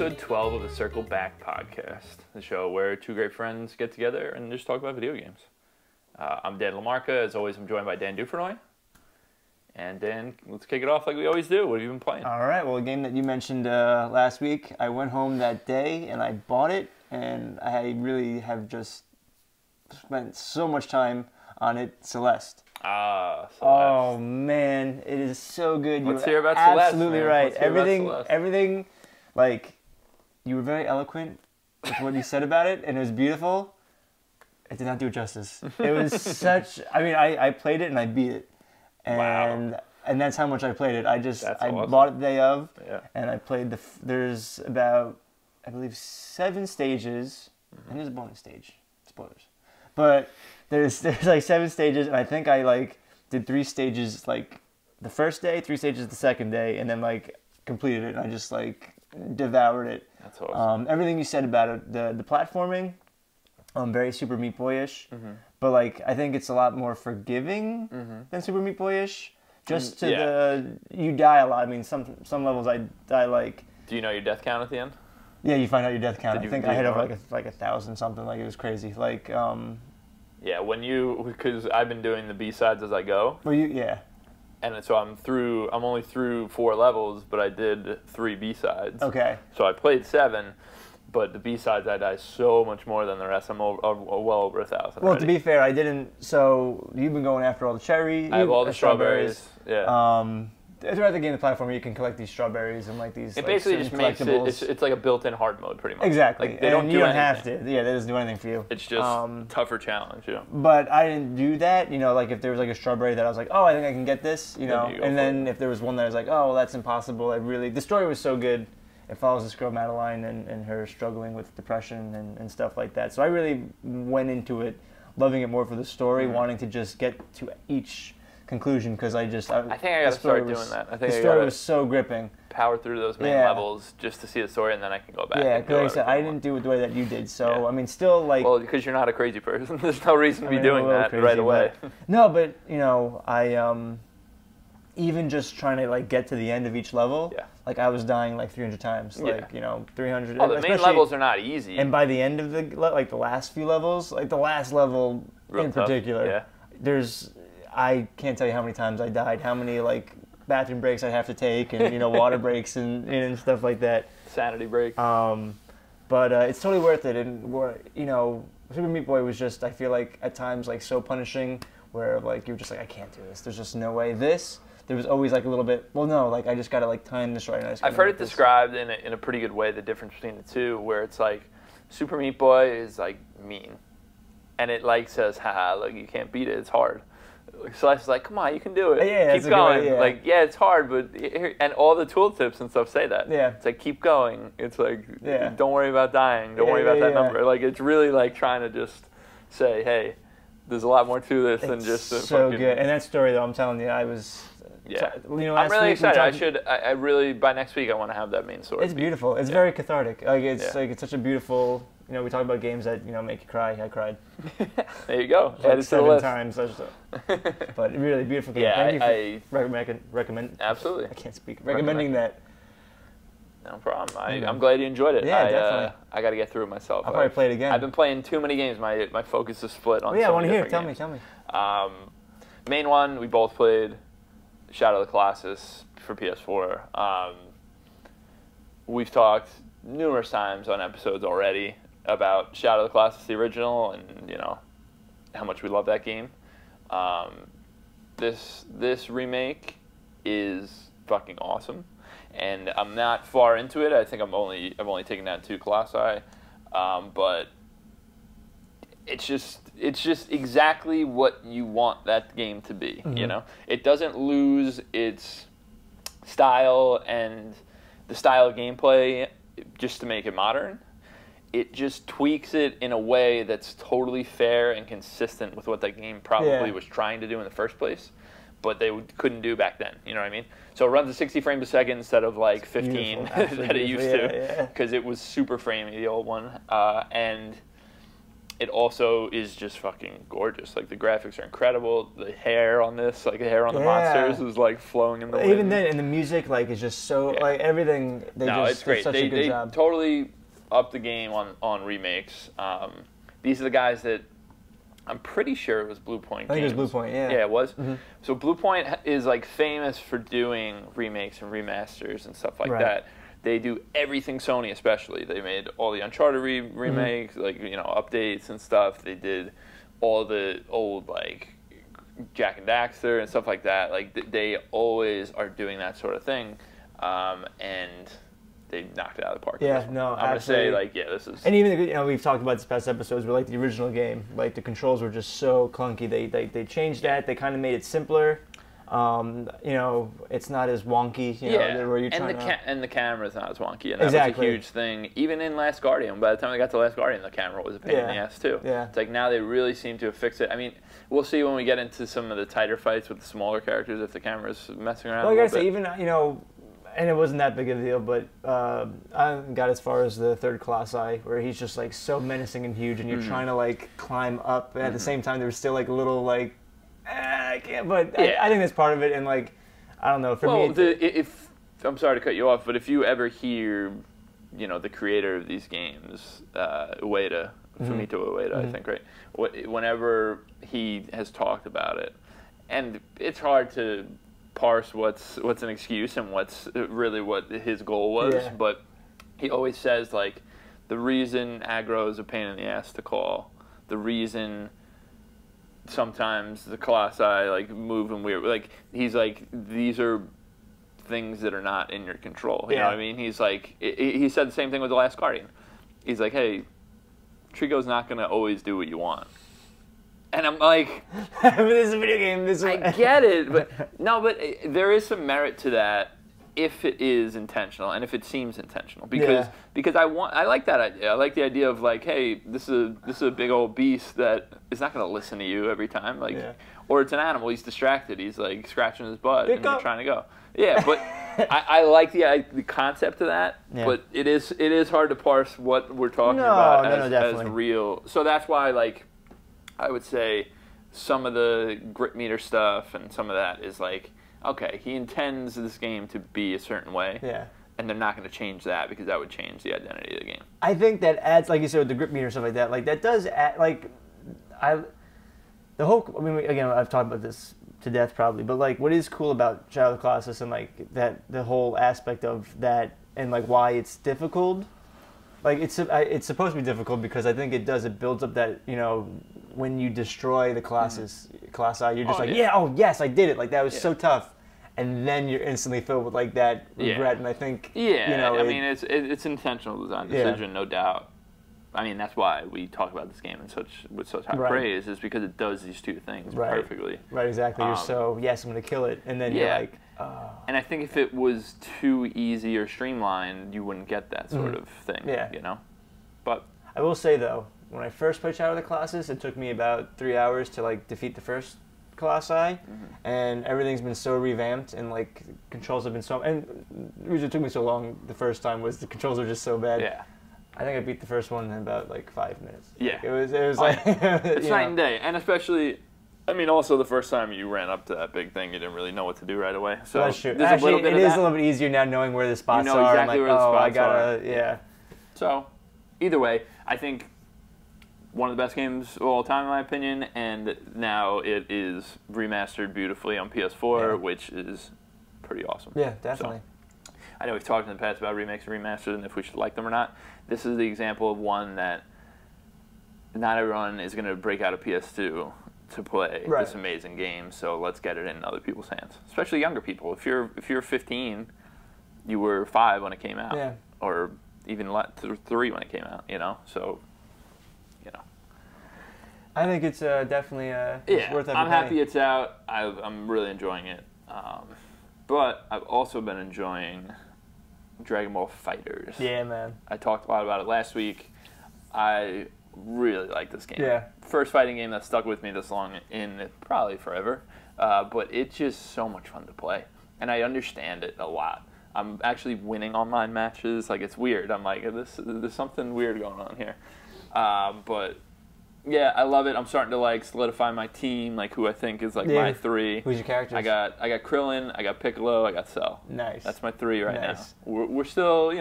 episode 12 of the Circle Back podcast, the show where two great friends get together and just talk about video games. I'm Dan LaMarca. As always, I'm joined by Dan Dufrenoy. And Dan, let's kick it off like we always do. What have you been playing? All right, well, a game that you mentioned last week, I went home that day and I bought it, and I really have just spent so much time on it, Celeste. Celeste. Oh, man, it is so good. Let's hear about Celeste, absolutely man. right. Let's hear about Everything, like, you were very eloquent with what you said about it, and it was beautiful. It did not do it justice. It was such, I played it and I beat it. And that's how much I played it. I awesome. bought it the day of, Yeah. and I played there's about, I believe, 7 stages, and there's a bonus stage. Spoilers. But there's like 7 stages, and I think I did 3 stages the first day, 3 stages the second day, and then completed it, and I just devoured it. That's awesome. Everything you said about it, the platforming, very Super Meat Boy-ish, but I think it's a lot more forgiving than Super Meat Boy-ish. Just to you die a lot. I mean, some levels I die Do you know your death count at the end? Yeah, you find out your death count. I think I hit over like 1,000 something. It was crazy. Yeah, because I've been doing the B-sides as I go. Well, yeah. And so I'm only through 4 levels, but I did 3 B-sides. Okay. So I played 7, but the B-sides I die so much more than the rest. I'm well over 1,000. Well, to be fair, I didn't. So you've been going after all the cherry. I have all the strawberries. Yeah. Throughout the game, the platform, you can collect these strawberries and these. It basically just makes it. It's like a built-in hard mode, pretty much. Exactly. They don't and do you don't anything. have to. Yeah, they doesn't do anything for you. It's just tougher challenge, But I didn't do that. If there was a strawberry that I was like, oh, I think I can get this, and then if there was one that I was like, oh, well, that's impossible. The story was so good. It follows this girl Madeline and her struggling with depression and stuff like that. So I really went into it loving it more for the story, wanting to just get to each conclusion because I think I gotta start doing that. I think the story was so gripping. Power through those main levels just to see the story, and then I can go back. Yeah, because like I said, I didn't do it the way that you did. So I mean, still well, because you're not a crazy person. There's no reason to be doing that crazy, right away. No, but I even just trying to get to the end of each level. Yeah. I was dying 300 times. 300. Oh, the main levels are not easy. And by the end of the last few levels, the last level Real in tough. particular, I can't tell you how many times I died, how many bathroom breaks I have to take, and water breaks and stuff like that. Sanity break. But it's totally worth it. And Super Meat Boy was just, I feel at times so punishing, where you're just I can't do this. There's just no way. There was always a little bit. Well, no, I just gotta time this right. And I've heard it described in a pretty good way, the difference between the two, where it's Super Meat Boy is mean, and it says, haha, look, you can't beat it. It's hard. Celeste's come on, you can do it. Yeah, keep going. Way, yeah, it's hard, but and all the tooltips and stuff say that. Yeah. It's keep going. It's don't worry about dying. Don't worry about that number. It's really trying to just say, hey, there's a lot more to this than just a so good. And that story, though, I'm telling you, I was. Yeah. I'm really excited. I really by next week I want to have that main story. It's beautiful. It's very cathartic. It's such a beautiful. We talk about games that make you cry. I cried. There you go. Add it to the list. 7 times. But really beautiful game. Yeah, Thank you for recommend. Absolutely. I can't speak. Recommending that. No problem. I'm glad you enjoyed it. Yeah, definitely. I got to get through it myself. I'll probably play it again. I've been playing too many games. My focus is split on. I want to hear. Tell me. Main one we both played. Shadow of the Colossus for PS4. We've talked numerous times on episodes already about Shadow of the Colossus, the original, and how much we love that game. This remake is fucking awesome, and I'm not far into it. I think I've only taken down 2 Colossi, but it's just exactly what you want that game to be. It doesn't lose its style and the style of gameplay just to make it modern. It just tweaks it in a way that's totally fair and consistent with what that game probably was trying to do in the first place, but they couldn't do back then. You know what I mean? So it runs at 60 frames a second instead of 15 that it used to, because it was super framey, the old one, and it also is just fucking gorgeous. Like, the graphics are incredible. The hair on this, like the hair on the monsters is like flowing in the wind. Even then, and the music like is just so like everything. It's great. Did such a good job. They totally upped the game on remakes. These are the guys that I'm pretty sure it was Blue Point. I think it was Blue Point. Yeah. Yeah, it was. Mm-hmm. So Blue Point is like famous for doing remakes and remasters and stuff like that. They do everything Sony, especially. They made all the Uncharted remakes, like, you know, updates and stuff. They did all the old, like, Jak and Daxter and stuff like that. Like, they always are doing that sort of thing, and they knocked it out of the park. Yeah, no, I'm going to say, like, yeah, this is... And even, you know, we've talked about this past episodes, but, like, the original game, like, the controls were just so clunky. They changed that. They kind of made it simpler. You know, it's not as wonky. You know, where you're and the camera's not as wonky, and that was a huge thing. Even in Last Guardian, by the time we got to Last Guardian, the camera was a pain in the ass too. Yeah. It's like now they really seem to have fixed it. I mean, we'll see when we get into some of the tighter fights with the smaller characters if the camera's messing around. Well, I gotta say, even you know, and it wasn't that big of a deal, but I got as far as the third Colossi, where he's just like so menacing and huge, and you're trying to like climb up, and at the same time there was still like a little like. I can't, but I think that's part of it, and like, I don't know. For me, if I'm sorry to cut you off, but if you ever hear, you know, the creator of these games, Ueda, Fumito Ueda, I think, right? Whenever he has talked about it, and it's hard to parse what's an excuse and what's really what his goal was, but he always says like, the reason aggro is a pain in the ass to call, the reason sometimes the Colossi like move in weird, like he's like, these are things that are not in your control. You know what I mean? He's like, he said the same thing with the Last Guardian. He's like, hey, Trico's not gonna always do what you want. And I'm like, this is a video game. I get it, but no, but there is some merit to that if it is intentional and if it seems intentional, because I like that idea. I like the idea of like, hey, this is a big old beast that is not going to listen to you every time, like, or it's an animal. He's distracted. He's like scratching his butt and you're trying to go. Yeah, but I like the concept of that. Yeah. But it is hard to parse what we're talking about as real. So that's why, like, I would say some of the grip meter stuff and some of that is like, okay, he intends this game to be a certain way, and they're not going to change that because that would change the identity of the game. I think that adds, like you said, with the grip meter and stuff like that, like that does add, like, the whole, I mean, again, I've talked about this to death probably, but like what is cool about Shadow of the Colossus and like that, the whole aspect of that and like why it's difficult, like it's supposed to be difficult because I think it builds up that, you know, when you destroy the Colossi, you're just yes, I did it, like that was so tough. And then you're instantly filled with like that regret, and I think you know, I mean it's intentional design decision, no doubt. I mean that's why we talk about this game with such high praise, is because it does these two things perfectly. Right, exactly. You're so I'm going to kill it, and then you're like, oh. And I think if it was too easy or streamlined, you wouldn't get that sort of thing. Yeah, you know. But I will say though, when I first played Shadow of the Colossus, it took me about 3 hours to like defeat the first Colossi, and everything's been so revamped, and like controls have been so, and the reason it took me so long the first time was the controls are just so bad. Yeah, I think I beat the first one in about like 5 minutes. Yeah, it was like it's night and day, and especially, I mean, also the first time you ran up to that big thing, you didn't really know what to do right away. So that's true. Actually, it is a little bit easier now knowing where the spots are. You know exactly where the spots I gotta, are. So, either way, I think one of the best games of all time, in my opinion, and now it is remastered beautifully on PS4, which is pretty awesome. Yeah, definitely. So, I know we've talked in the past about remakes and remasters and if we should like them or not. This is the example of one that not everyone is going to break out a PS2 to play this amazing game, so let's get it in other people's hands, especially younger people. If you're 15, you were 5 when it came out, or even 3 when it came out, you know, so... I think it's definitely it's worth every I'm happy it's out. I'm really enjoying it. But I've also been enjoying Dragon Ball FighterZ. Yeah, man. I talked a lot about it last week. I really like this game. Yeah. First fighting game that stuck with me this long in probably forever. But it's just so much fun to play. And I understand it a lot. I'm actually winning online matches. Like, it's weird. I'm like, there's something weird going on here. But Yeah, I love it. I'm starting to like solidify my team, like who I think is like my 3. Who's your characters? I got Krillin, I got Piccolo, I got Cell. Nice. That's my 3 right now. We're still,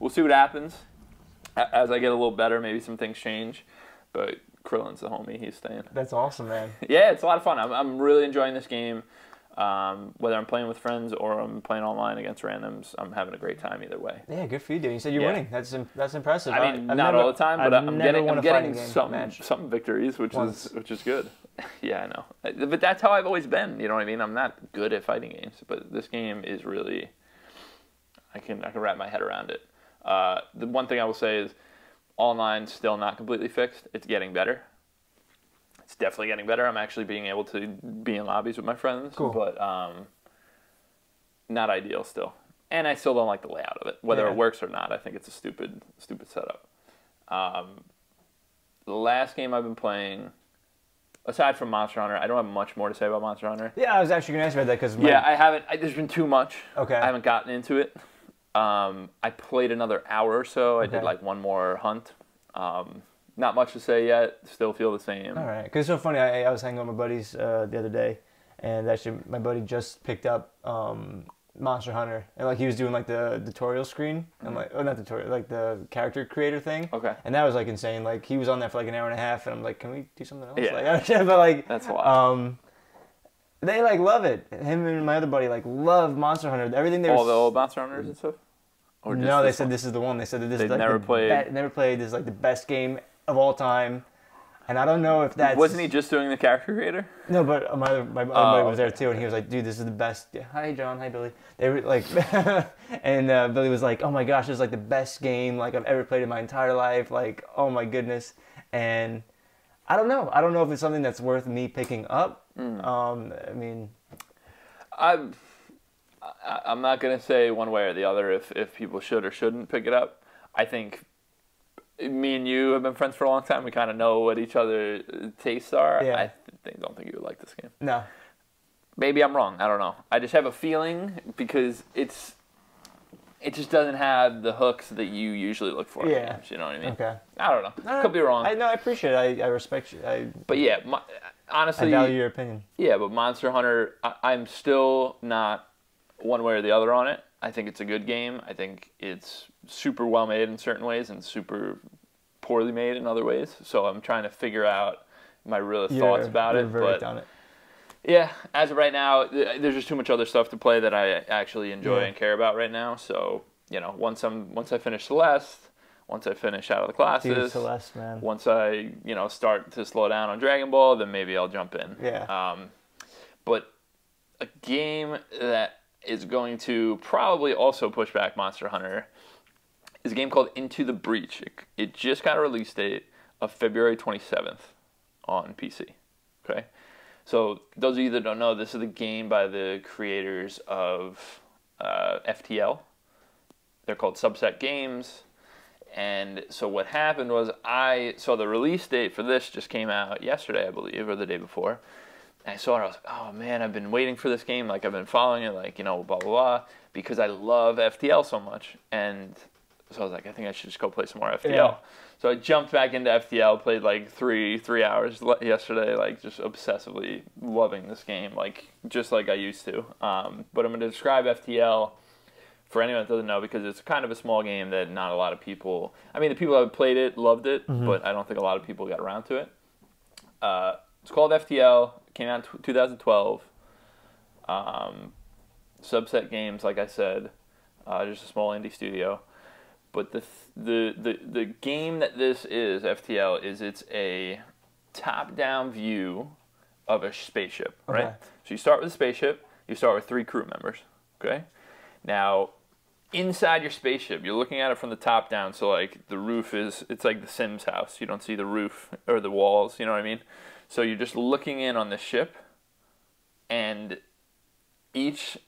we'll see what happens as I get a little better. Maybe some things change, but Krillin's the homie. He's staying. That's awesome, man. Yeah, it's a lot of fun. I'm really enjoying this game. Whether I'm playing with friends or I'm playing online against randoms, I'm having a great time either way. Yeah, good for you, dude. You said you're winning. That's impressive. I mean, not all the time, but I'm getting some victories, which is good. Yeah, I know. But that's how I've always been. You know what I mean? I'm not good at fighting games, but this game is really. I can wrap my head around it. The one thing I will say is, online still not completely fixed. It's getting better. It's definitely getting better. I'm actually being able to be in lobbies with my friends, but not ideal still. And I still don't like the layout of it, whether it works or not. I think it's a stupid setup. The last game I've been playing, aside from Monster Hunter, I don't have much more to say about Monster Hunter. Yeah, I was actually going to ask about that because I haven't. There's been too much. Okay. I haven't gotten into it. I played another hour or so. I did like one more hunt. Not much to say yet. Still feel the same. All right. Because it's so funny. I was hanging with my buddies the other day, and actually my buddy just picked up Monster Hunter, and like he was doing like the tutorial screen, and like not tutorial, like the character creator thing. Okay. And that was like insane. Like he was on there for like an hour and a half, and I'm like, can we do something else? Yeah. Like, but like that's a lot. They like love it. Him and my other buddy like love Monster Hunter. Everything they were. All the old Monster Hunters and stuff. Or no, they said this is the one. They said that this is like never played. Never played. This is like the best game of all time. And I don't know if that's... Wasn't he just doing the character creator? No, but my other buddy was there too, and he was like, dude, this is the best... Yeah, hi, John. Hi, Billy. They were like... and Billy was like, oh my gosh, this is like the best game like I've ever played in my entire life. Like, oh my goodness. And I don't know. I don't know if it's something that's worth me picking up. I mean... I'm not going to say one way or the other if people should or shouldn't pick it up. I think... Me and you have been friends for a long time. We kind of know what each other's tastes are. Yeah. I don't think you would like this game. No. Maybe I'm wrong. I don't know. I just have a feeling because it just doesn't have the hooks that you usually look for. Yeah. In games, you know what I mean? Okay. I don't know. Could be wrong. I appreciate it. I respect you. But yeah, honestly. I value your opinion. Yeah, but Monster Hunter, I'm still not one way or the other on it. I think it's a good game. I think it's super well made in certain ways and super poorly made in other ways. So I'm trying to figure out my real thoughts about it. But on it. Yeah, as of right now, there's just too much other stuff to play that I actually enjoy and care about right now. So once I finish Celeste, once I finish out of the classes, Dude, Celeste, man. Once I start to slow down on Dragon Ball, then maybe I'll jump in. Yeah. But a game that is going to probably also push back Monster Hunter is a game called Into the Breach. It just got a release date of February 27th on PC. Okay? So those of you that don't know, this is the game by the creators of FTL. They're called Subset Games. And so what happened was so the release date for this just came out yesterday, I believe, or the day before. And I saw it, I was like, oh man, I've been waiting for this game, like I've been following it, like, blah, blah, blah, because I love FTL so much. And so I was like, I think I should just go play some more FTL. Yeah. So I jumped back into FTL, played like three hours yesterday, like just obsessively loving this game, like just like I used to. But I'm going to describe FTL for anyone that doesn't know, because it's kind of a small game that not a lot of people, I mean, the people that played it loved it, but I don't think a lot of people got around to it. It's called FTL. Came out in 2012. Subset Games, like I said, just a small indie studio. But the game that this is, FTL, is it's a top-down view of a spaceship, right? Okay. So you start with a spaceship. You start with 3 crew members, okay? Now, inside your spaceship, you're looking at it from the top down. So like the roof it's like the Sims house. You don't see the roof or the walls. You know what I mean? So you're just looking in on the ship, and each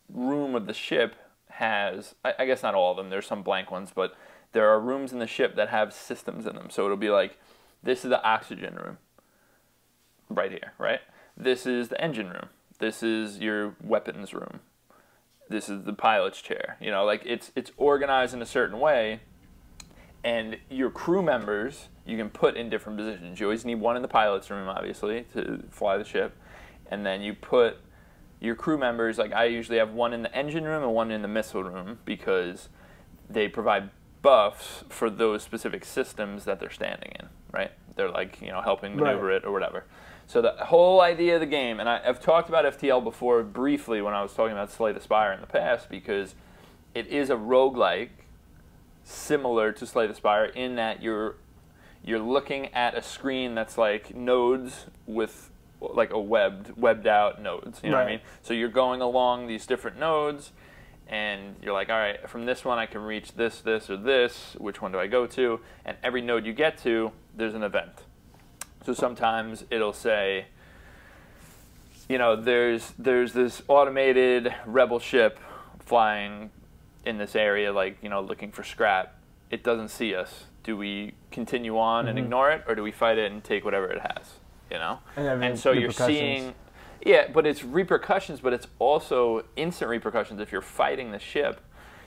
room of the ship has, I guess not all of them, there's some blank ones, but there are rooms in the ship that have systems in them. So it'll be like, this is the oxygen room, right here, right? This is the engine room. This is your weapons room. This is the pilot's chair. Like it's organized in a certain way, And your crew members, you can put in different positions. You always need one in the pilot's room, obviously, to fly the ship. And then you put your crew members, like I usually have one in the engine room and one in the missile room because they provide buffs for those specific systems that they're standing in, right? They're like, you know, helping maneuver it or whatever. So the whole idea of the game, and I've talked about FTL before briefly when I was talking about Slay the Spire in the past, because it is a roguelike similar to Slay the Spire in that you're looking at a screen that's like nodes with like a webbed out nodes, you know what I mean? So you're going along these different nodes, and you're like, all right, from this one I can reach this, this, or this. Which one do I go to? And every node you get to, there's an event. So sometimes it'll say, you know, there's this automated rebel ship flying in this area, like, you know, looking for scrap. It doesn't see us. Do we continue on and ignore it, or do we fight it and take whatever it has? You know, and so you're seeing, yeah, but it's repercussions, but it's also instant repercussions. If you're fighting the ship,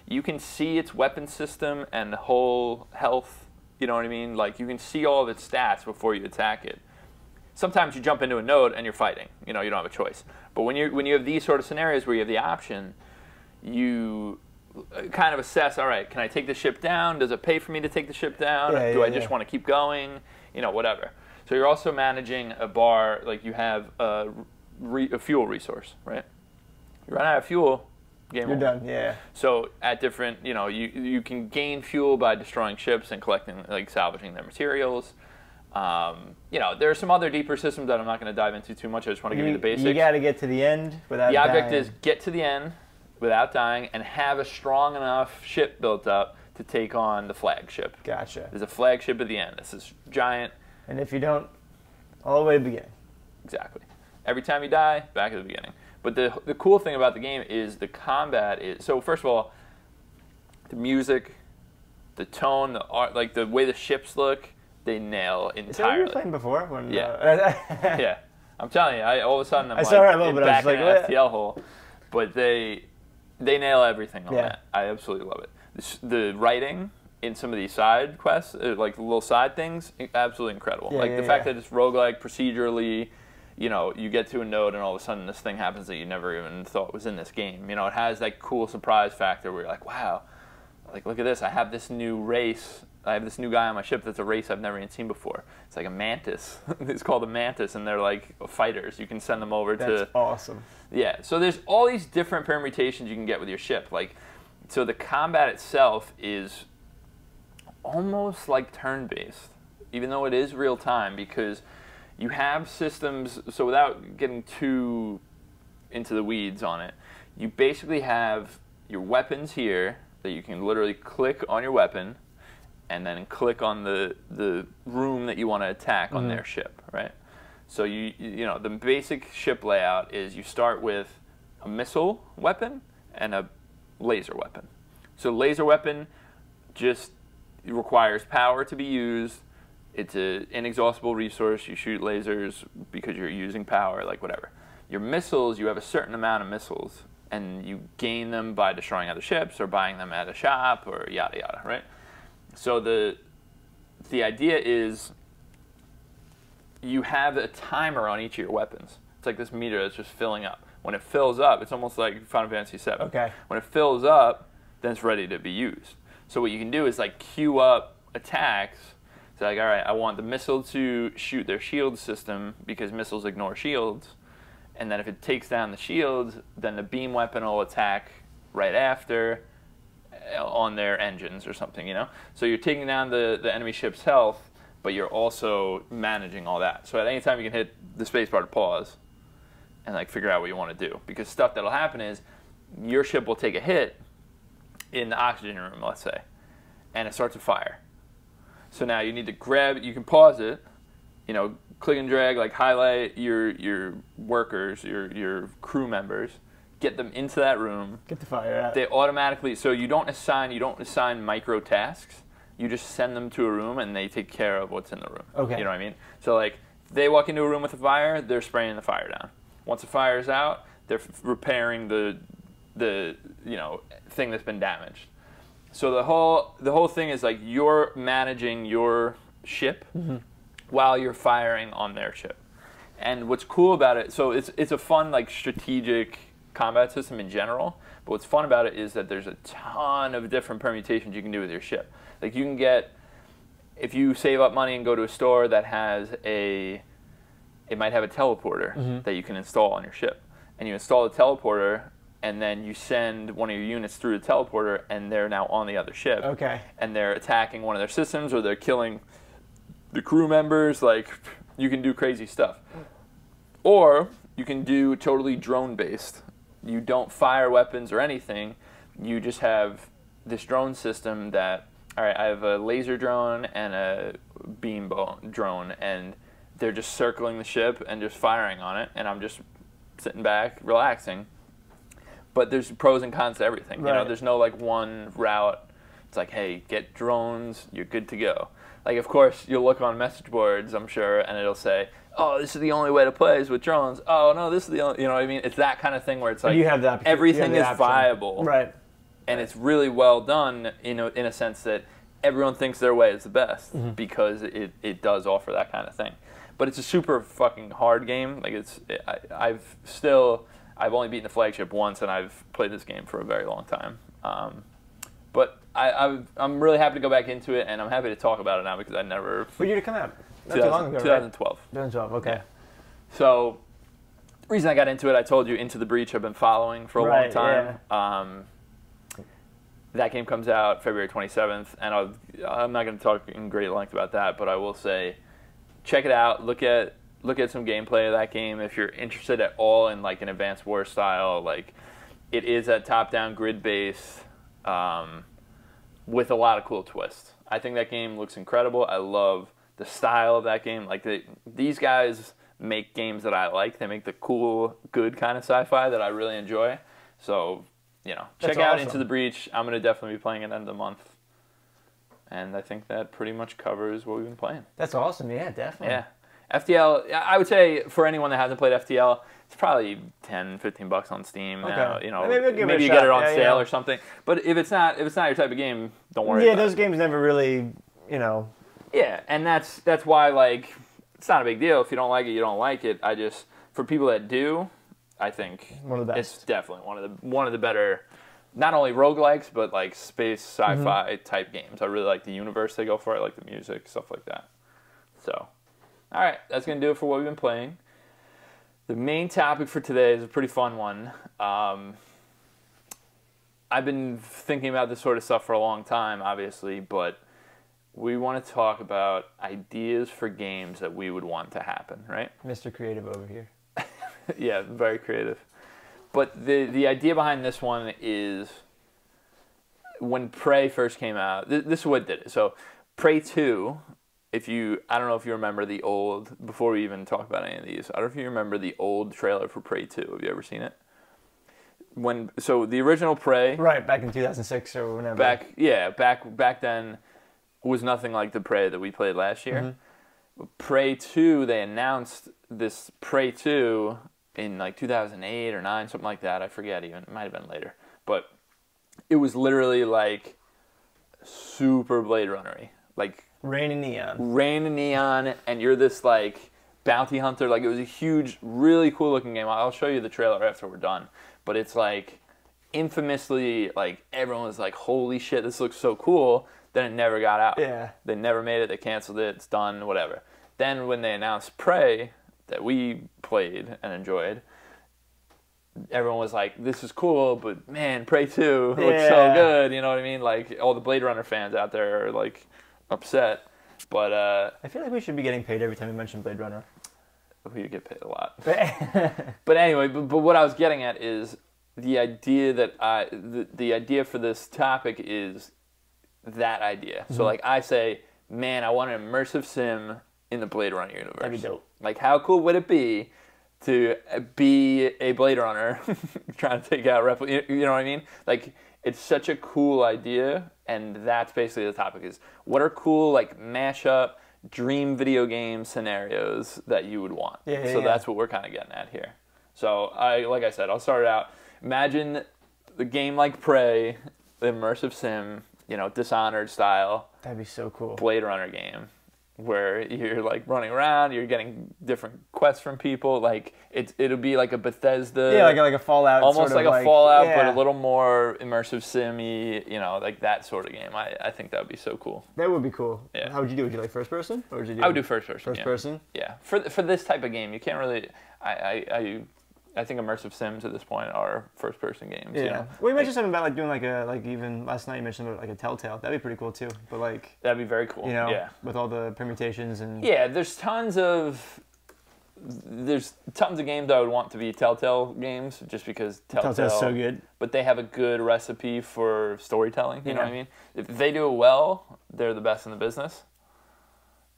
you can see its weapon system and whole health. You know what I mean? Like, you can see all of its stats before you attack it. Sometimes you jump into a node and you're fighting. You know, you don't have a choice. But when you have these sort of scenarios where you have the option, you kind of assess, all right, can I take the ship down? Does it pay for me to take the ship down? Do I just want to keep going? You know, whatever. So you're also managing a bar, like you have a fuel resource, right? You run out of fuel, game over. You're done, yeah. So at different, you know, you can gain fuel by destroying ships and collecting, like salvaging their materials. You know, there are some other deeper systems that I'm not going to dive into too much. I just want to give you the basics. You got to get to the end without dying. The object is get to the end without dying and have a strong enough ship built up to take on the flagship. Gotcha. There's a flagship at the end. It's this giant. And if you don't, all the way to the beginning. Exactly. Every time you die, back at the beginning. But the cool thing about the game is the combat is, so first of all, the music, the tone, the art, like the way the ships look, they nail entirely. Is that what you were playing before? When, yeah. Yeah. I'm telling you, all of a sudden I'm saw her a little bit, back I was in like, an FTL hole. But they nail everything on that. I absolutely love it. The writing in some of these side quests, like the little side things, absolutely incredible. Like the fact that it's roguelike, procedurally, you know, you get to a node and all of a sudden this thing happens that you never even thought was in this game. You know, it has that cool surprise factor where you're like, wow, like look at this, I have this new race, I have this new guy on my ship that's a race I've never even seen before. It's like a mantis. It's called a mantis, and they're like fighters. You can send them over to... That's awesome. Yeah, so there's all these different permutations you can get with your ship. Like, so the combat itself is almost like turn-based, even though it is real-time, because you have systems, so without getting too into the weeds on it, you basically have your weapons here that you can literally click on your weapon and then click on the room that you want to attack on their ship, right? So you know, the basic ship layout is you start with a missile weapon and a laser weapon. So laser weapon just requires power to be used. It's an inexhaustible resource. You shoot lasers because you're using power, like whatever. Your missiles, you have a certain amount of missiles, and you gain them by destroying other ships or buying them at a shop or yada yada, right? So the idea is you have a timer on each of your weapons. It's like this meter that's just filling up. When it fills up, it's almost like Final Fantasy VII. Okay. When it fills up, then it's ready to be used. So what you can do is like queue up attacks. It's like, all right, I want the missile to shoot their shield system because missiles ignore shields. And then if it takes down the shields, then the beam weapon will attack right after on their engines or something, you know? So you're taking down the enemy ship's health, but you're also managing all that. So at any time you can hit the spacebar to pause and like figure out what you want to do. Because stuff that'll happen is your ship will take a hit in the oxygen room, let's say, and it starts to fire. So now you need to grab, you can pause it, you know, click and drag, like highlight your workers, your crew members, get them into that room. Get the fire out. They automatically, so you don't assign micro tasks. You just send them to a room and they take care of what's in the room. Okay. You know what I mean? So like, they walk into a room with a fire, they're spraying the fire down. Once the fire's out, they're repairing the you know, thing that's been damaged. So the whole thing is like you're managing your ship while you're firing on their ship. And what's cool about it, so it's a fun like strategic combat system in general. But what's fun about it is that there's a ton of different permutations you can do with your ship. Like you can get, if you save up money and go to a store that has it might have a teleporter that you can install on your ship. And you install the teleporter, and then you send one of your units through the teleporter, and they're now on the other ship. Okay. And they're attacking one of their systems, or they're killing the crew members. Like, you can do crazy stuff. Or you can do totally drone-based. You don't fire weapons or anything. You just have this drone system that, all right, I have a laser drone and a beam drone, and they're just circling the ship and just firing on it, and I'm just sitting back, relaxing. But there's pros and cons to everything. Right. You know, there's no like one route. It's like, hey, get drones, you're good to go. Like, of course, you'll look on message boards, I'm sure, and it'll say, oh, this is the only way to play is with drones. Oh, no, this is the only, you know what I mean? It's that kind of thing where it's like you have the everything is option. viable. Right. And it's really well done in a sense that everyone thinks their way is the best because it does offer that kind of thing. But it's a super fucking hard game. Like I've only beaten the flagship once, and I've played this game for a very long time. But I'm really happy to go back into it, and I'm happy to talk about it now because I never. What year did it come out? Not too long ago, 2012. Right? 2012. Okay. Yeah. So, the reason I got into it, I told you, Into the Breach I've been following for a long time. Yeah. That game comes out February 27th, and I'm not going to talk in great length about that, but I will say, check it out. Look at some gameplay of that game if you're interested at all in like an Advanced War style. Like, it is a top-down grid-based with a lot of cool twists. I think that game looks incredible. I love the style of that game. Like these guys make games that I like. They make the cool, good kind of sci-fi that I really enjoy. So, you know, check out Into the Breach. I'm going to definitely be playing it end of the month. And I think that pretty much covers what we've been playing. That's awesome. Yeah, definitely. Yeah. FTL, I would say for anyone that hasn't played FTL, it's probably $10-15 on Steam now. You know, maybe you get it on sale or something. But if it's not your type of game, don't worry. Yeah, those games never really, you know. Yeah, and that's why like it's not a big deal. If you don't like it, you don't like it. For people that do, I think one of the best. It's definitely one of the better, not only roguelikes but like space sci-fi type games. I really like the universe they go for. I like the music, stuff like that. So. All right, that's going to do it for what we've been playing. The main topic for today is a pretty fun one. I've been thinking about this sort of stuff for a long time, obviously, but we want to talk about ideas for games that we would want to happen, right? Mr. Creative over here. Yeah, very creative. But the idea behind this one is when Prey first came out, this is what did it. So Prey 2... I don't know if you remember the old, before we even talk about any of these, I don't know if you remember the old trailer for Prey 2. Have you ever seen it? So the original Prey. Right, back in 2006 or whenever. Back then was nothing like the Prey that we played last year. Prey 2, they announced this Prey 2 in like 2008 or 9, something like that. I forget even. It might have been later. But it was literally like super Blade Runner-y. Like, Rain and Neon. Rain and Neon, and you're this, like, bounty hunter. Like, it was a huge, really cool-looking game. I'll show you the trailer after we're done. But it's, like, infamously, like, everyone was like, holy shit, this looks so cool. Then it never got out. Yeah. They never made it. They canceled it. It's done, whatever. Then when they announced Prey, that we played and enjoyed, everyone was like, this is cool, but, man, Prey 2 looks so good. You know what I mean? Like, all the Blade Runner fans out there are, like... upset, but I feel like we should be getting paid every time we mention Blade Runner. We get paid a lot. But anyway, but what I was getting at is the idea that the idea for this topic is that idea. So like I say, man, I want an immersive sim in the Blade Runner universe. That'd be dope. Like, how cool would it be to be a Blade Runner trying to take out you know what I mean? Like, it's such a cool idea, and that's basically the topic is, what are cool, like, mashup, dream video game scenarios that you would want? So that's what we're kind of getting at here. So, like I said, I'll start it out. Imagine the game like Prey, the immersive sim, Dishonored style That'd be so cool. Blade Runner game where you're like running around, you're getting different quests from people. Like it'll be like a Bethesda, like a Fallout, almost sort of like a Fallout, yeah. but a little more immersive sim-y, like that sort of game. I think that would be so cool. That would be cool. Yeah. How would you do? Would you like first person, or would you do? I would do first person. First person. Yeah. For this type of game, you can't really. I think immersive sims at this point are first person games. Yeah. Well, you mentioned something about doing even last night you mentioned about a Telltale. That'd be pretty cool too. But that'd be very cool. Yeah. With all the permutations and. Yeah, there's tons of games I would want to be Telltale games just because Telltale's so good. But they have a good recipe for storytelling. You know what I mean? If they do it well, they're the best in the business.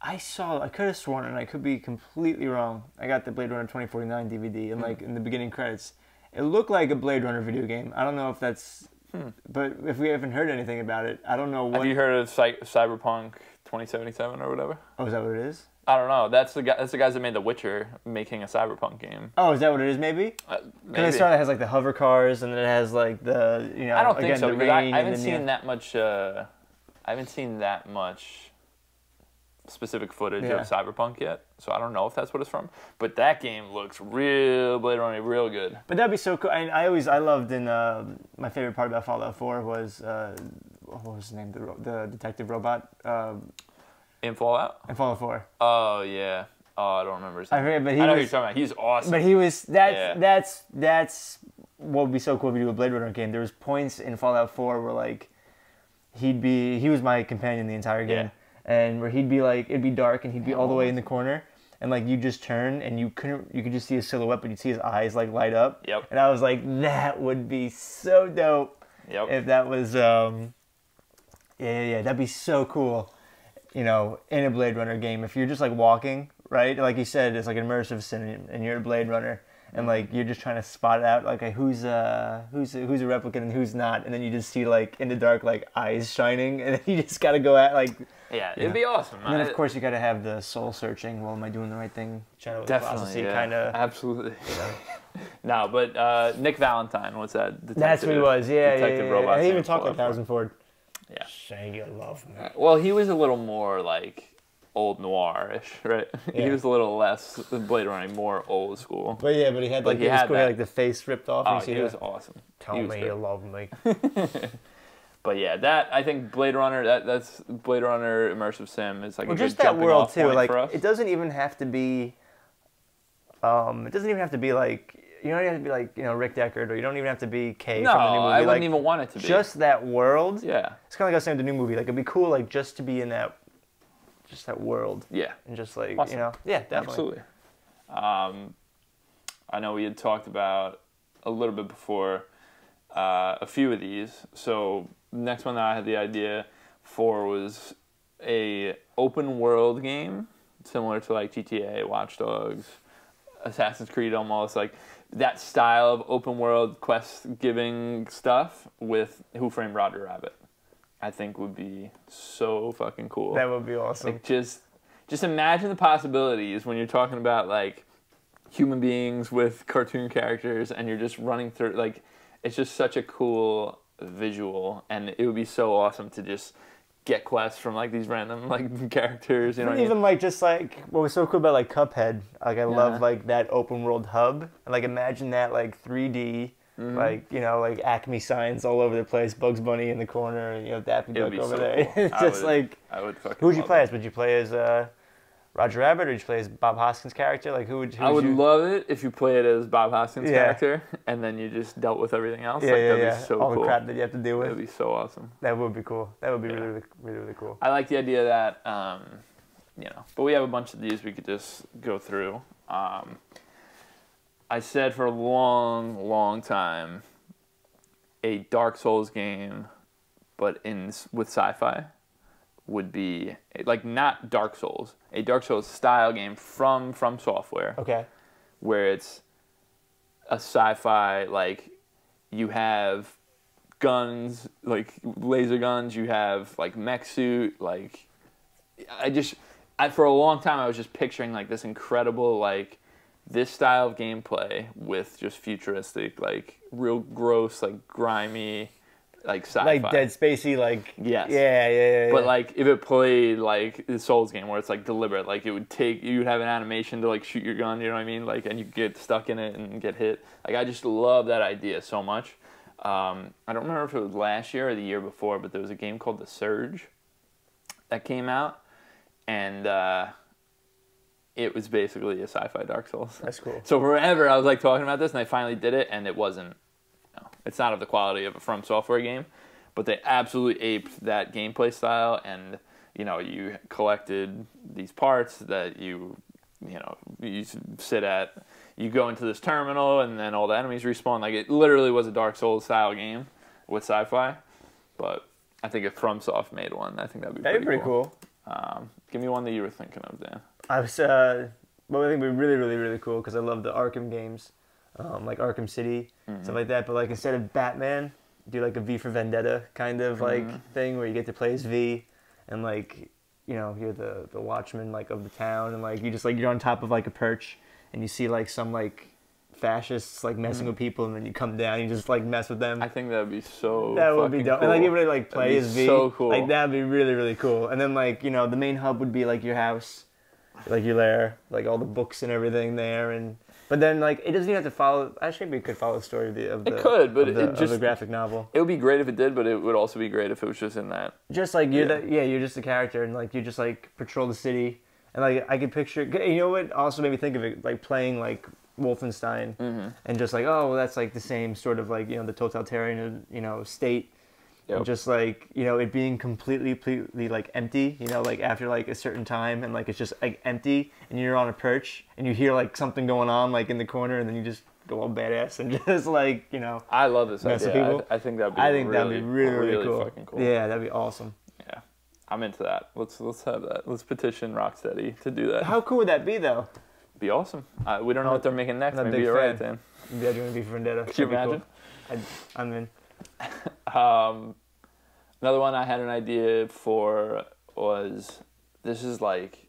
I could have sworn, and I could be completely wrong. I got the Blade Runner 2049 DVD, and in the beginning credits, it looked like a Blade Runner video game. I don't know if that's, but if we haven't heard anything about it, I don't know what. Have you heard of Cyberpunk 2077 or whatever? Oh, is that what it is? I don't know. That's the guys that made The Witcher making a Cyberpunk game. Oh, is that what it is? Maybe. Because I saw it has the hover cars, and then it has the I don't think so the because rain I haven't seen that much. I haven't seen that much specific footage of Cyberpunk yet, so I don't know if that's what it's from. But that game looks real Blade Runner, real good. But that'd be so cool. I loved my favorite part about Fallout 4 was what was his name? The detective robot. In Fallout? In Fallout 4. Oh yeah. Oh, I don't remember his name. I forget, but I know who you're talking about. He's awesome. But he was that's what would be so cool if you do a Blade Runner game. There was points in Fallout 4 where he was my companion the entire game. Yeah. And where he'd be it'd be dark and he'd be all the way in the corner, and you just turn and you could just see his silhouette, but you'd see his eyes light up. Yep. And I was like, that would be so dope. Yep. If that was that'd be so cool. In a Blade Runner game, if you're just walking, right? Like you said, it's an immersive sim, and you're a Blade Runner, and you're just trying to spot it out, who's a replicant and who's not, and then you just see in the dark eyes shining, and then you just gotta go at Yeah, it'd be awesome. And then of course you gotta have the soul searching. Well, am I doing the right thing? Definitely, kind of. Absolutely. No, but Nick Valentine was that detective? That's what he was. Yeah, detective yeah. Robot. He even talked like Harrison Ford. Yeah. Say you love me. Well, he was a little more old noir-ish, right? Yeah. He was a little less Blade Runner, more old school. But yeah, but he had he had the face ripped off. Oh, he was awesome. Tell me you love me. But yeah, I think Blade Runner. That's Blade Runner immersive sim is a good just that jumping world off too. point for us. It doesn't even have to be. It doesn't even have to be you don't even have to be Rick Deckard, or you don't even have to be Kay from the new movie. I wouldn't even want it to be. Just that world. Yeah. It's kind of like I was saying with the new movie. It'd be cool just to be in that. Just that world. Yeah. And just awesome. Yeah, definitely. Absolutely. I know we had talked about a little bit before a few of these. So next one that I had the idea for was a open world game similar to GTA, Watch Dogs, Assassin's Creed, almost that style of open world quest giving stuff with Who Framed Roger Rabbit. I think would be so fucking cool. That would be awesome. Just imagine the possibilities when you're talking about human beings with cartoon characters, and you're just running through it's just such a cool visual, and it would be so awesome to just get quests from these random characters. You know, even what was so cool about Cuphead. I love that open world hub, and imagine that 3D. Mm-hmm. Acme signs all over the place, Bugs Bunny in the corner, Daffy Duck over there. Cool. It's just I would fucking. Who would you play as? Would you play as Roger Rabbit, or would you play as Bob Hoskins' character? I would love it if you play it as Bob Hoskins' character, and then you just dealt with everything else. That'd be so all cool. the crap that you have to deal with. That'd be so awesome. That would be cool. That would be really, really, really cool. I like the idea that, but we have a bunch of these we could just go through. I said for a long, long time, a Dark Souls game, but with sci-fi, would be not Dark Souls, a Dark Souls style game from Software. Okay. Where it's a sci-fi, you have guns, laser guns, you have mech suit, for a long time I was just picturing this incredible this style of gameplay with just futuristic, real gross, grimy, like sci-fi. Like Dead Spacey, like yes, yeah. But like if it played like the Souls game where it's like deliberate, like it would take you would have an animation to like shoot your gun, you know what I mean? Like and you get stuck in it and get hit. Like I just love that idea so much. I don't remember if it was last year or the year before, but there was a game called The Surge that came out, and it was basically a sci-fi Dark Souls. That's cool. So forever I was like talking about this, and I finally did it, and it wasn't. No, it's not of the quality of a From Software game, but they absolutely aped that gameplay style, and you know you collected these parts that you sit at. You go into this terminal, and then all the enemies respawn. Like it literally was a Dark Souls style game with sci-fi, but I think if FromSoft made one, I think that'd be pretty cool. Give me one that you were thinking of, Dan. I was, well, I think would be really, really, really cool because I love the Arkham games, like Arkham City, stuff like that. But like instead of Batman, do like a V for Vendetta kind of like thing where you get to play as V, and like you're the watchman like of the town, and like you just like you're on top of like a perch, and you see like some like fascists like messing with people, and then you come down and you just like mess with them. I think that would be so that would be dope. Cool. And like you really like play as V. So cool. Like that would be really, really cool. And then like the main hub would be like your house, like your lair, like all the books and everything there. And but then like it doesn't even have to follow. Actually, maybe it could follow the story of the graphic novel. It would be great if it did, but it would also be great if it was just in that. Just like you're you're just a character, and like you just like patrol the city, and like I could picture. You know what also made me think of it, like playing like Wolfenstein, and just like, oh, well, that's like the same sort of like the totalitarian state, and just like it being completely like empty, like after like a certain time, and like it's just like empty, and you're on a perch, and you hear like something going on like in the corner, and then you just go all badass and just like I love this idea. People. I think that'd be really cool. Fucking cool. Yeah, that'd be awesome. Yeah, I'm into that. Let's have that. Let's petition Rocksteady to do that. How cool would that be though? Be awesome. We don't know what they're making next. Maybe you're right, Dan. Yeah, doing V for Vendetta. Could you imagine? Cool. I'm in. Another one I had an idea for was, this is like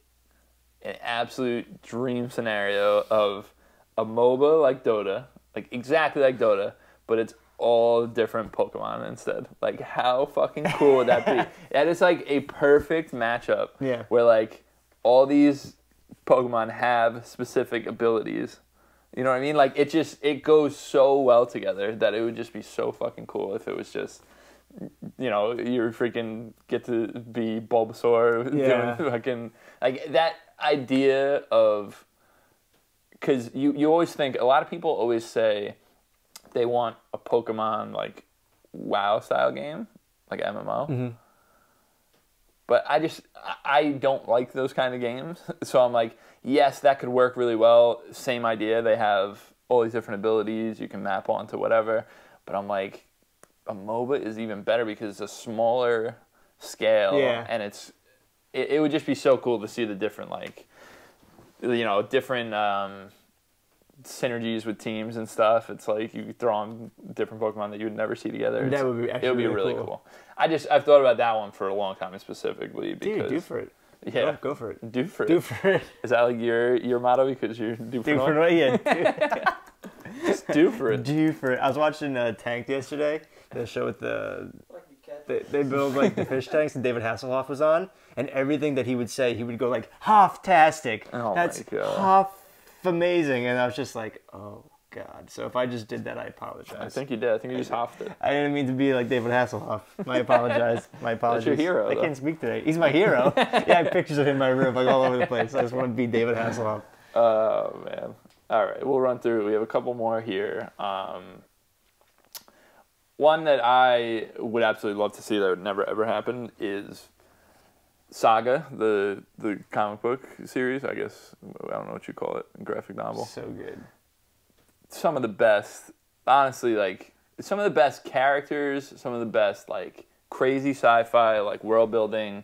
an absolute dream scenario of a MOBA like Dota, like exactly like Dota, but it's all different Pokemon instead. Like how fucking cool would that be? That is like a perfect matchup. Yeah. Where like all these Pokemon have specific abilities. You know what I mean? Like it goes so well together that it would just be so fucking cool if it was just you freaking get to be Bulbasaur doing fucking like that idea of, because you always think, a lot of people always say they want a Pokemon like WoW style game, like MMO. But I don't like those kind of games. So I'm like, yes, that could work really well. Same idea. They have all these different abilities you can map onto whatever. But I'm like, a MOBA is even better because it's a smaller scale. Yeah. And it would just be so cool to see the different, like, different synergies with teams and stuff. It's like you throw on different Pokemon that you would never see together. That would be actually it would be really cool. I've thought about that one for a long time specifically because. Dude, do for it. Yeah, go for it. Do for it. Do for it. Is that like your motto because you're Dufrenoy? Yeah. Just do for it. Do for it. I was watching Tanked yesterday. The show with they build like the fish tanks, and David Hasselhoff was on, and everything that he would say, he would go like "Half-tastic." Oh That's my God. half amazing, and I was just like, oh God. So if I just did that, I apologize. I think you did. I think you just hoffed it. I didn't mean to be like David Hasselhoff. My apologies. That's your hero. I can't speak today. He's my hero. Yeah, I have pictures of him in my room, like all over the place. I just want to be David Hasselhoff. Oh man. All right, we'll run through. We have a couple more here. One that I would absolutely love to see that would never ever happen is Saga, the comic book series. I guess I don't know what you call it, graphic novel. So good. Some of the best, honestly, like some of the best characters, some of the best like crazy sci-fi like world building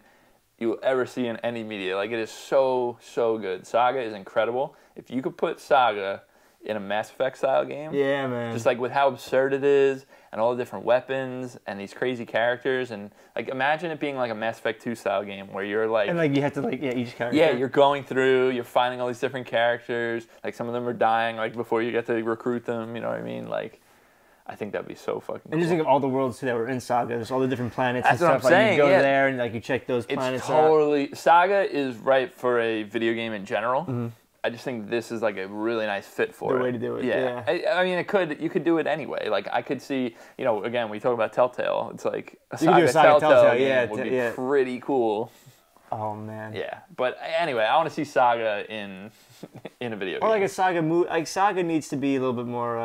you will ever see in any media. Like it is so good. Saga is incredible. If you could put Saga in a Mass Effect style game, yeah, man, just like with how absurd it is and all the different weapons and these crazy characters, and like imagine it being like a Mass Effect 2 style game where you're like, and like you have to like each character. Yeah, you're going through, you're finding all these different characters. Like some of them are dying like before you get to recruit them. You know what I mean? Like I think that'd be so fucking cool. And just think of all the worlds that were in Saga. There's all the different planets That's and stuff. what I'm saying, you go yeah. there and like you check those planets It's totally Saga is right for a video game in general. Mm-hmm. I just think this is like a really nice fit for it. The way to do it. Yeah. I mean, you could do it anyway. Like I could see, again, we talk about Telltale. It's like a Saga Telltale game would be pretty cool. Oh man. Yeah, but anyway, I want to see Saga in a video game. Or like a Saga movie. Like Saga needs to be a little bit more.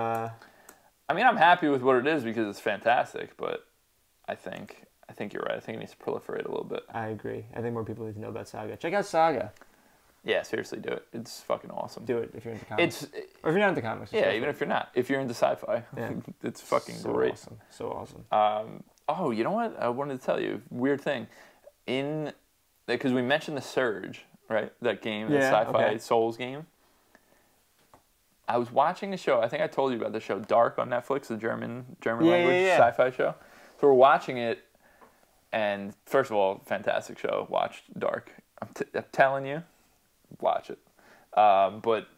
I mean, I'm happy with what it is because it's fantastic, but I think you're right. I think it needs to proliferate a little bit. I agree. I think more people need to know about Saga. Check out Saga. Yeah, seriously, do it. It's fucking awesome. Do it if you're into comics. Or if you're not into comics. Yeah, even if you're not. If you're into sci-fi, it's fucking great. Awesome. So awesome. Oh, you know what? I wanted to tell you. Weird thing. Because we mentioned The Surge, right? That game, the sci-fi Souls game. I was watching the show. I think I told you about the show Dark on Netflix, the German language sci-fi show. So we're watching it, and first of all, fantastic show. Watch Dark. I'm telling you, watch it. But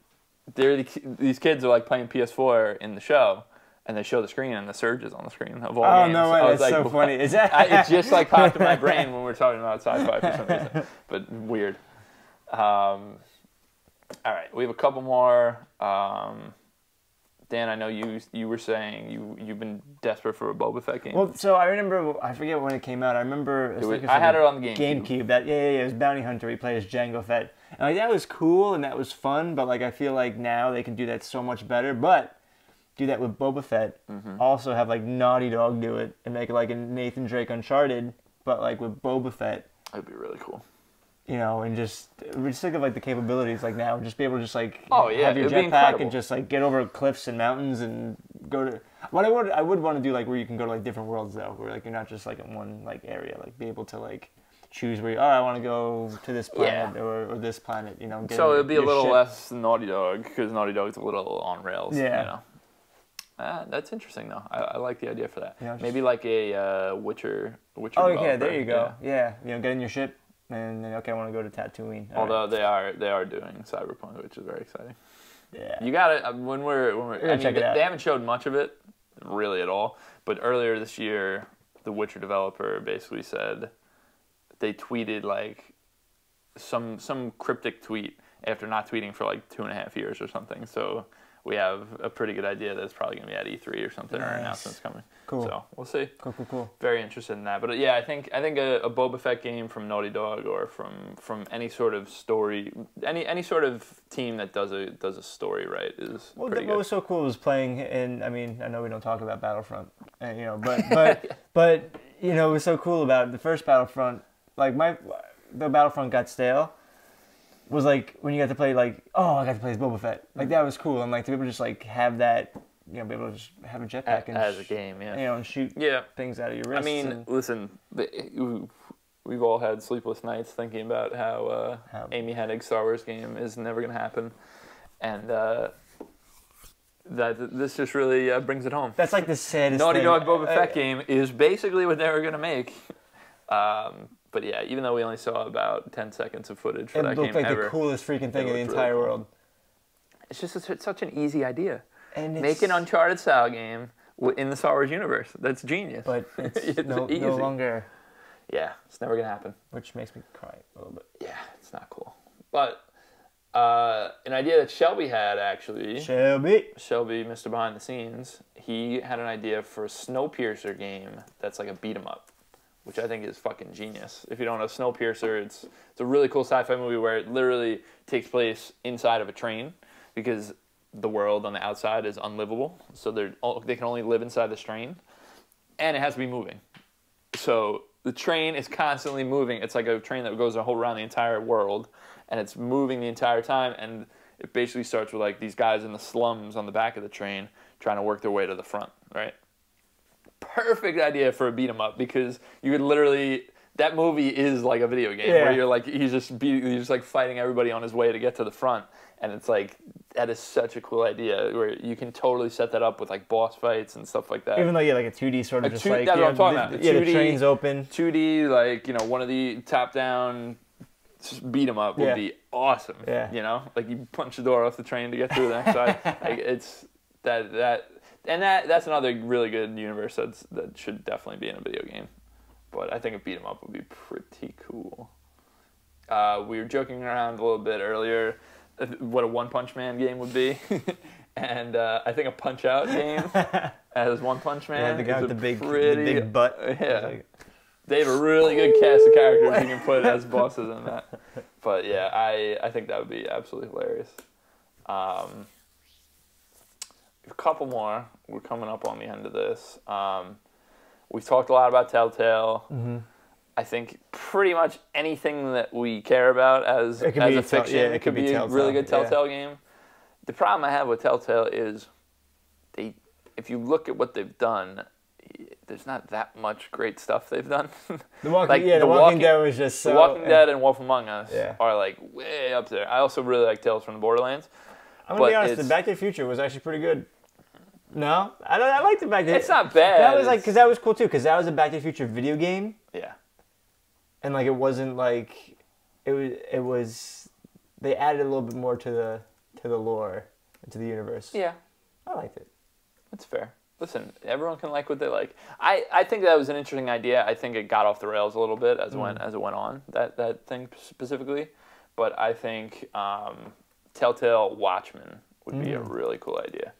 these kids are like playing PS4 in the show, and they show the screen, and The Surge is on the screen of all games. Oh no way! That's like, so funny. Is that? It just like popped in my brain when we were talking about sci-fi for some reason, but weird. All right, we have a couple more. Dan, I know you were saying you've been desperate for a Boba Fett game. Well, so I remember, I forget when it came out. I remember I had it on the GameCube. It was Bounty Hunter. He played as Jango Fett, and like that was cool and that was fun. But like I feel like now they can do that so much better. But do that with Boba Fett. Mm-hmm. Also have like Naughty Dog do it and make it like a Nathan Drake Uncharted, but like with Boba Fett. That'd be really cool. And just think of like the capabilities like now, just be able to just like have your jetpack and just like get over cliffs and mountains and go to. What I would want to do like where you can go to like different worlds though, where like you're not just like in one like area, like be able to like choose where I want to go to this planet or this planet, So it'd be a little less Naughty Dog because Naughty Dog's a little on rails. Yeah. That's interesting though. I like the idea for that. Maybe like a Witcher. Oh yeah, there you go. Yeah, get in your ship. And then, I want to go to Tatooine. Although they are doing Cyberpunk, which is very exciting. Yeah. You got it when we're check it out. They haven't showed much of it, really at all. But earlier this year, the Witcher developer basically said they tweeted like some cryptic tweet after not tweeting for like 2.5 years or something. So we have a pretty good idea that it's probably going to be at E3 or something, or announcements coming. Cool. So we'll see. Cool. Very interested in that. But yeah, I think a Boba Fett game from Naughty Dog or from any sort of story, any sort of team that does a story right is pretty good. What was so cool was playing in. I mean, I know we don't talk about Battlefront, but it was so cool about the first Battlefront. Like the Battlefront got stale. Was like when you got to play I got to play as Boba Fett. Like that was cool, and like to be able to just like have that, be able to just have a jetpack and as a game, and shoot things out of your wrists. I mean, listen, we've all had sleepless nights thinking about how Amy Hennig's Star Wars game is never going to happen, and that this just really brings it home. That's like the saddest Naughty thing. Dog Boba Fett game is basically what they were going to make. But yeah, even though we only saw about 10 seconds of footage for that game, it looked like the coolest freaking thing in the entire world. It's just such an easy idea. And make an Uncharted style game in the Star Wars universe. That's genius. But it's no longer. Yeah, it's never gonna happen. Which makes me cry a little bit. Yeah, it's not cool. But an idea that Shelby had actually. Shelby, Mr. Behind the Scenes. He had an idea for a Snowpiercer game that's like a beat 'em up, which I think is fucking genius. If you don't know Snowpiercer, it's a really cool sci-fi movie where it literally takes place inside of a train because the world on the outside is unlivable. So they can only live inside this train, and it has to be moving. So the train is constantly moving. It's like a train that goes around the entire world, and it's moving the entire time. And it basically starts with like these guys in the slums on the back of the train trying to work their way to the front, right? Perfect idea for a beat 'em up because you could literally that movie is like a video game where you're like he's just like fighting everybody on his way to get to the front, and it's like that is such a cool idea where you can totally set that up with like boss fights and stuff like that. Even though you like a 2D sort of just like that's what I'm talking about. The train's open. 2D like one of the top down beat 'em up would be awesome. Yeah. Like you punch the door off the train to get through the next side. Like it's that And that's another really good universe that should definitely be in a video game. But I think a beat 'em up would be pretty cool. We were joking around a little bit earlier what a One Punch Man game would be. And I think a Punch-Out game as One Punch Man. Yeah, the guy with the big butt. Yeah. They have a really good cast of characters you can put as bosses in that. But yeah, I think that would be absolutely hilarious. A couple more. We're coming up on the end of this. We've talked a lot about Telltale. Mm-hmm. I think pretty much anything that we care about as a fiction, it could be a really good Telltale game. The problem I have with Telltale is if you look at what they've done, there's not that much great stuff they've done. The Walking Dead was just so... The Walking Dead and Wolf Among Us are like way up there. I also really like Tales from the Borderlands. I'm going to be honest, the Back to the Future was actually pretty good. No? I liked the Back to the Future. It's not bad. That was because that was cool too, because that was a Back to the Future video game. Yeah. And like it wasn't like... It was... They added a little bit more to the lore, to the universe. Yeah. I liked it. That's fair. Listen, everyone can like what they like. I think that was an interesting idea. I think it got off the rails a little bit as it went on, that thing specifically. But I think Telltale Watchmen would be a really cool idea,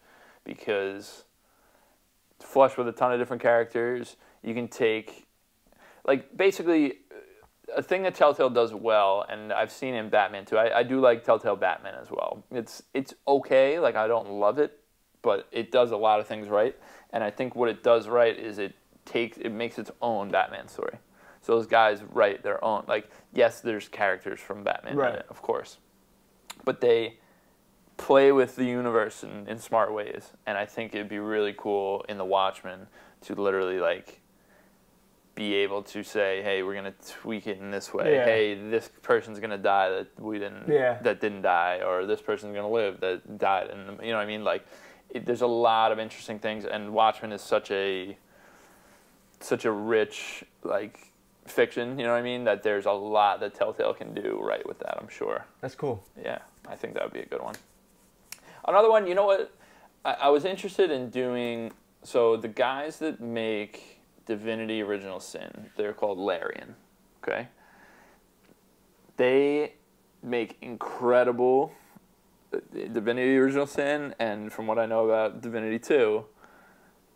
because it's flush with a ton of different characters. You can take, like, basically a thing that Telltale does well, and I've seen in Batman too. I do like Telltale Batman as well. It's okay. Like, I don't love it, but it does a lot of things right. And I think what it does right is it makes its own Batman story. So those guys write their own. Like, yes, there's characters from Batman in it, of course, but they play with the universe in smart ways. And I think it'd be really cool in the Watchmen to literally like be able to say, hey, we're gonna tweak it in this way. Yeah. Hey, this person's gonna die that didn't die, or this person's gonna live that died, and you know what I mean? Like, there's a lot of interesting things, and Watchmen is such a rich like fiction. You know what I mean? That there's a lot that Telltale can do right with that. I'm sure. That's cool. Yeah, I think that would be a good one. Another one. You know what? I was interested in doing. So the guys that make Divinity Original Sin, they're called Larian, okay? They make incredible Divinity Original Sin, and from what I know about Divinity 2,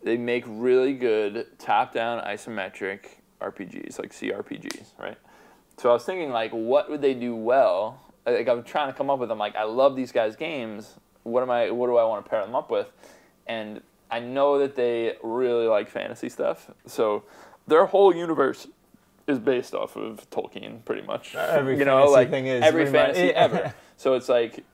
they make really good top-down isometric RPGs, like CRPGs, right? So I was thinking, like, what would they do well? Like, I'm trying to come up with them, like, I love these guys' games. What do I want to pair them up with? And I know that they really like fantasy stuff, so their whole universe is based off of Tolkien, pretty much. Every fantasy thing is every fantasy ever. So it's like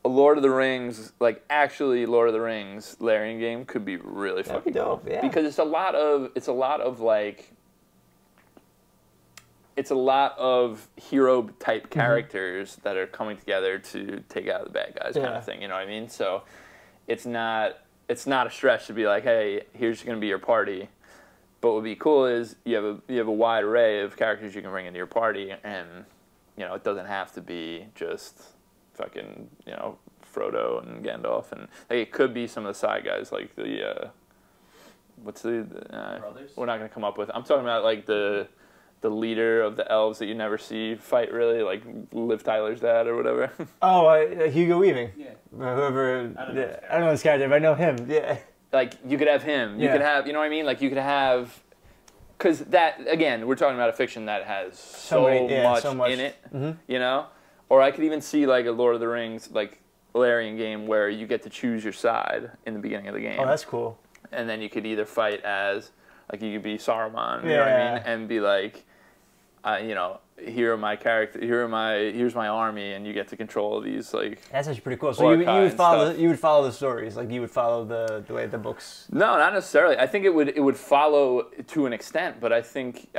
a Lord of the Rings, like actually Lord of the Rings Larian game could be really fucking dope. Cool. Yeah. Because it's a lot of hero type characters that are coming together to take out the bad guys, kind of thing. You know what I mean? So it's not a stretch to be like, hey, here's going to be your party. But what would be cool is you have a wide array of characters you can bring into your party, and it doesn't have to be just fucking Frodo and Gandalf, and like, it could be some of the side guys like the brothers. We're not going to come up with. I'm talking about like the leader of the elves that you never see fight, really, like Liv Tyler's dad or whatever. Oh, Hugo Weaving. Yeah. Whoever. I don't know this character, but I know him. Yeah. Like, you could have him. You could have, you know what I mean? Like, you could have, because that, again, we're talking about a fiction that has so much in it, Or I could even see, like, a Lord of the Rings, like, Larian game where you get to choose your side in the beginning of the game. Oh, that's cool. And then you could either fight as, like, you could be Saruman, you know what I mean? And be like, here are my character, here's my army, and you get to control these, like, that's actually pretty cool. So you would follow the stories, like you would follow the way the books. No, not necessarily. I think it would follow to an extent, but I think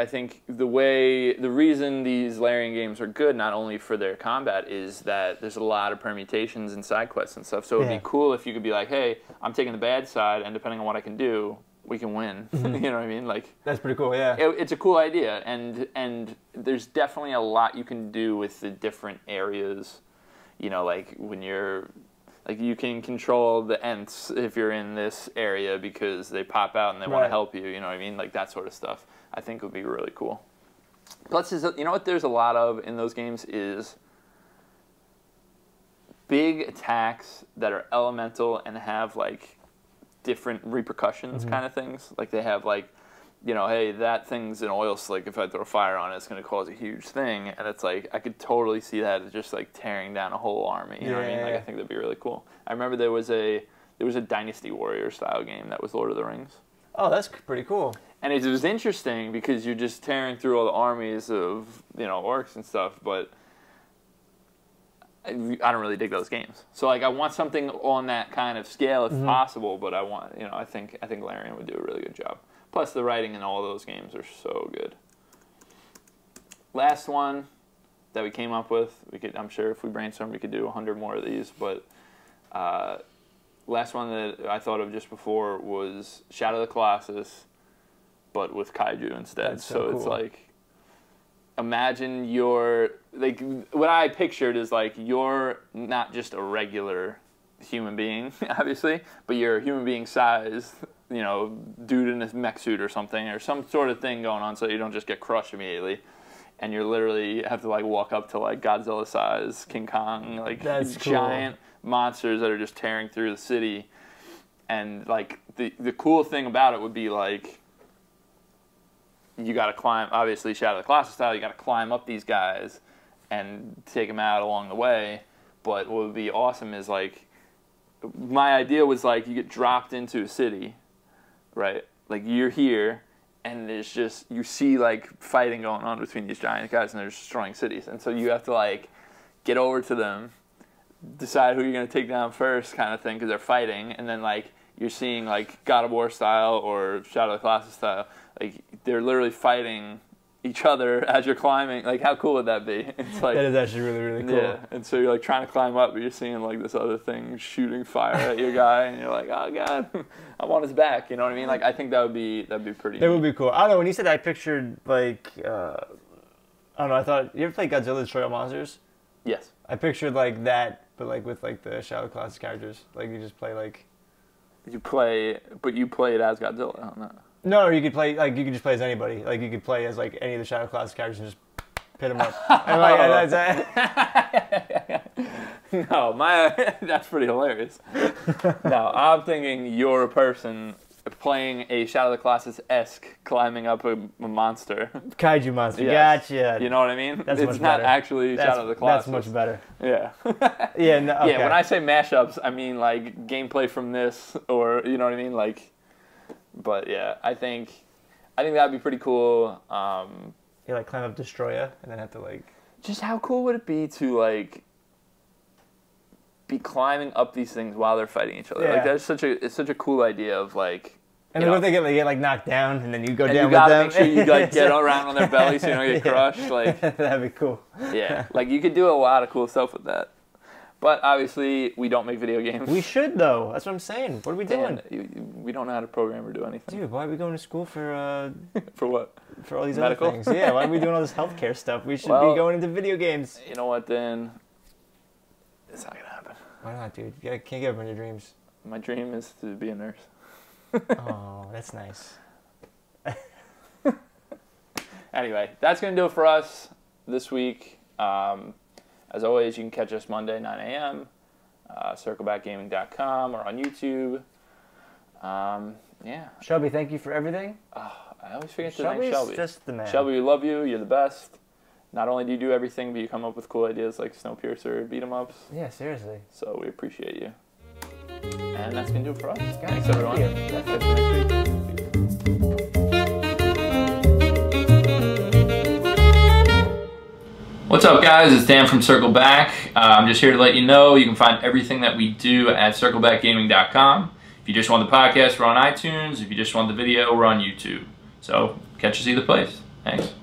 the reason these Larian games are good, not only for their combat, is that there's a lot of permutations and side quests and stuff. So it'd be cool if you could be like, hey, I'm taking the bad side, and depending on what I can do, we can win. You know what I mean? Like, that's pretty cool. Yeah, it's a cool idea, and there's definitely a lot you can do with the different areas. Like when you're Like, you can control the Ents if you're in this area because they pop out and they want to help you, you know what I mean? Like, that sort of stuff I think would be really cool. Plus, you know what there's a lot of in those games is big attacks that are elemental and have, like, different repercussions kind of things. Like, they have, like, you know, hey, that thing's an oil slick. If I throw fire on it, it's going to cause a huge thing. And it's like, I could totally see that as just like tearing down a whole army. You know what I mean? Like, I think that'd be really cool. I remember there was a Dynasty Warrior style game that was Lord of the Rings. Oh, that's pretty cool. And it was interesting because you're just tearing through all the armies of, you know, orcs and stuff, but I don't really dig those games. So, like, I want something on that kind of scale if possible, but I want, you know, I think Larian would do a really good job. Plus, the writing in all those games are so good. Last one that we came up with, I'm sure if we brainstorm, we could do 100 more of these. But last one that I thought of just before was Shadow of the Colossus, but with kaiju instead. That's so cool. It's like, imagine like, what I pictured is like, you're not just a regular human being, obviously, but you're a human being sized, you know, dude in a mech suit or something, or some sort of thing going on so you don't just get crushed immediately. And you literally have to, like, walk up to, like, Godzilla size, King Kong, like, giant monsters that are just tearing through the city. And, like, the cool thing about it would be, like, you got to climb, obviously, Shadow of the Colossus style, you got to climb up these guys and take them out along the way. But what would be awesome is, like, my idea was, like, you get dropped into a city, right? Like, you're here, and there's just, you see, like, fighting going on between these giant guys, and they're destroying cities. And so you have to, like, get over to them, decide who you're going to take down first kind of thing, because they're fighting. And then, like, you're seeing, like, God of War style or Shadow of the Colossus style. Like, they're literally fighting each other as you're climbing. Like, how cool would that be? It's like, that is actually really, really cool. Yeah, and so you're, like, trying to climb up, but you're seeing, like, this other thing shooting fire at your guy, and you're like, oh, God, I'm on his back. You know what I mean? Like, I think that'd be pretty That would be cool. I don't know, when you said that, I pictured, like, I don't know, I thought, you ever play Godzilla Destroy All Monsters? Yes. I pictured, like, that, but, like, with, like, the Shadow of the Colossus characters. Like, you just play, like... But you play it as Godzilla, I don't know. No, or you could play, like, you could just play as anybody. Like, you could play as, like, any of the Shadow of the Colossus characters and just pit them up. And, like, no, that's pretty hilarious. No, I'm thinking you're a person playing a Shadow of the Colossus-esque climbing up a monster. Kaiju monster, yes. Gotcha. You know what I mean? That's it's not actually Shadow of the Colossus. That's much better. Yeah. Yeah, no, okay. Yeah, when I say mashups, I mean, like, gameplay from this, or, you know what I mean? Like, but yeah, I think that'd be pretty cool. You like climb up Destroya and then have to, like, just how cool would it be to, like, be climbing up these things while they're fighting each other? Yeah. Like, it's such a cool idea of, like, and then what if they get knocked down and then you go down with them? You gotta make sure you, like, get around on their belly so you don't get crushed. Like, that'd be cool. Yeah, like, you could do a lot of cool stuff with that. But obviously, we don't make video games. We should, though. That's what I'm saying. What are we doing? We don't know how to program or do anything. Dude, why are we going to school for... for what? For all these medical other things. Yeah, why are we doing all this healthcare stuff? We should be going into video games. You know what, then? It's not going to happen. Why not, dude? You can't give up on your dreams. My dream is to be a nurse. Oh, that's nice. Anyway, that's going to do it for us this week. As always, you can catch us Monday, 9 a.m., circlebackgaming.com, or on YouTube. Yeah. Shelby, thank you for everything. I always forget to thank Shelby. Just the man. Shelby, we love you. You're the best. Not only do you do everything, but you come up with cool ideas like Snowpiercer, beat-em-ups. Yeah, seriously. So we appreciate you. And that's going to do it for us. Guys, thanks, everyone. That's it for next week. What's up, guys? It's Dan from Circle Back. I'm just here to let you know you can find everything that we do at circlebackgaming.com. If you just want the podcast, we're on iTunes. If you just want the video, we're on YouTube. So catch us either place. Thanks.